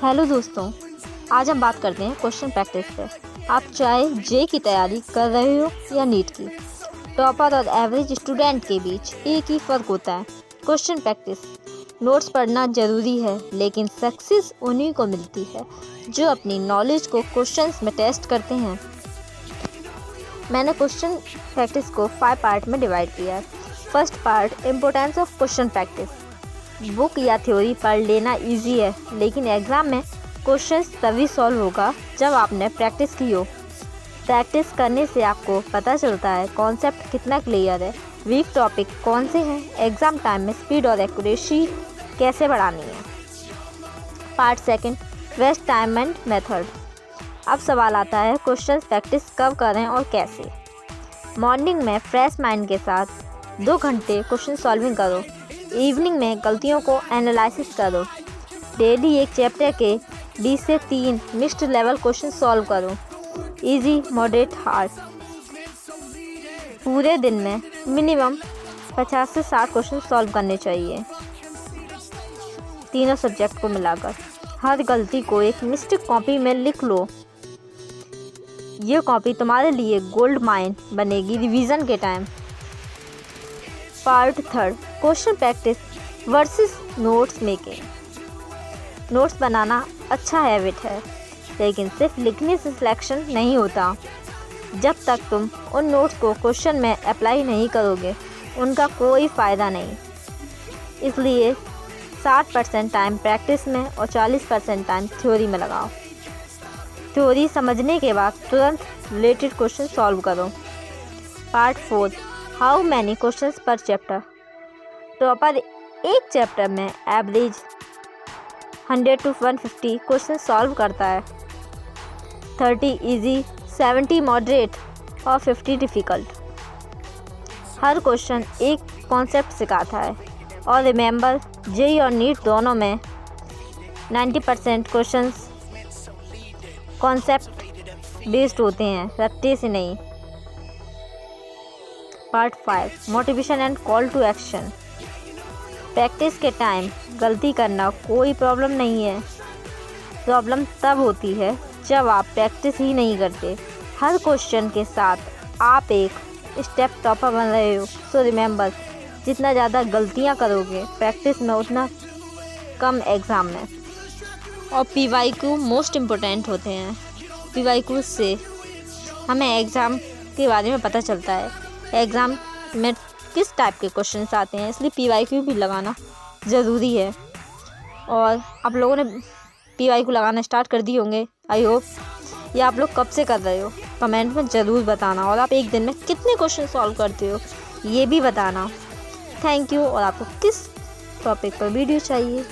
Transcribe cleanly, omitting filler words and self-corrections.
Hello दोस्तों, आज हम बात करते हैं क्वेश्चन प्रैक्टिस पे। आप चाहे जे की तैयारी कर रहे हो या नीट की, टॉपर और एवरेज स्टूडेंट के बीच एक ही फ़र्क होता है, क्वेश्चन प्रैक्टिस। नोट्स पढ़ना ज़रूरी है, लेकिन सक्सेस उन्हीं को मिलती है जो अपनी नॉलेज को क्वेश्चंस में टेस्ट करते हैं। मैंने क्वेश्चन प्रैक्टिस को 5 पार्ट में डिवाइड किया है। First part, importance of question practice. Book या थ्योरी पढ़ लेना इजी है, लेकिन एग्ज़ाम में क्वेश्चंस तभी सॉल्व होगा जब आपने प्रैक्टिस की हो। प्रैक्टिस करने से आपको पता चलता है कॉन्सेप्ट कितना क्लियर है, वीक टॉपिक कौन से हैं, एग्ज़ाम टाइम में स्पीड और एक्यूरेसी कैसे बढ़ानी है। Part second, waste time and method. अब सवाल आता है क्वेश्चंस प्रैक्टिस कब करें और कैसे। मॉर्निंग में फ्रेश माइंड के साथ 2 घंटे क्वेश्चन सॉल्विंग करो। इवनिंग में गलतियों को एनालिसिस करो। डेली एक चैप्टर के 20 से 3 मिक्स्ड लेवल क्वेश्चन सॉल्व करो। Easy, moderate, hard. पूरे दिन में मिनिमम 50 से 60 क्वेश्चन सॉल्व करने चाहिए, तीनों सब्जेक्ट को मिलाकर। हर गलती को एक मिस्टेक कॉपी में लिख लो। ये कॉपी तुम्हारे लिए गोल्ड माइन बनेगी रिवीजन के time. Part third, question practice versus notes making. Notes बनाना अच्छा हैबिट है, लेकिन सिर्फ लिखने से सिलेक्शन नहीं होता। जब तक तुम उन नोट्स को क्वेश्चन में अप्लाई नहीं करोगे, उनका कोई फ़ायदा नहीं। इसलिए 60% टाइम प्रैक्टिस में और 40% टाइम थ्योरी में लगाओ। थ्योरी समझने के बाद तुरंत रिलेटेड क्वेश्चन सॉल्व करो। पार्ट 4, हाउ मैनी क्वेश्चंस पर चैप्टर। टॉपर एक चैप्टर में एवरेज 100 to 150 क्वेश्चन सॉल्व करता है। 30 इजी, 70 मॉडरेट और 50 डिफ़िकल्ट। हर क्वेश्चन एक कॉन्सेप्ट सिखाता है। और रिमेंबर, जेई और नीट दोनों में 90% क्वेश्चंस कॉन्सेप्ट बेस्ड होते हैं, रट्टे से नहीं। Part 5, motivation and call to action. Practice के टाइम गलती करना कोई प्रॉब्लम नहीं है। प्रॉब्लम तब होती है जब आप प्रैक्टिस ही नहीं करते। हर क्वेश्चन के साथ आप एक स्टेप टॉपर बन रहे हो। सो रिमेंबर, जितना ज़्यादा गलतियां करोगे प्रैक्टिस में, उतना कम एग्ज़ाम में। और PYQ मोस्ट इम्पोर्टेंट होते हैं। PYQ से हमें एग्ज़ाम के बारे में पता चलता है, एग्ज़ाम में किस टाइप के क्वेश्चंस आते हैं, इसलिए PYQ भी लगाना ज़रूरी है। और आप लोगों ने PYQ लगाना स्टार्ट कर दिए होंगे, आई होप। या आप लोग कब से कर रहे हो, कमेंट में ज़रूर बताना। और आप एक दिन में कितने क्वेश्चन सॉल्व करते हो, ये भी बताना। Thank you. और आपको किस टॉपिक पर वीडियो चाहिए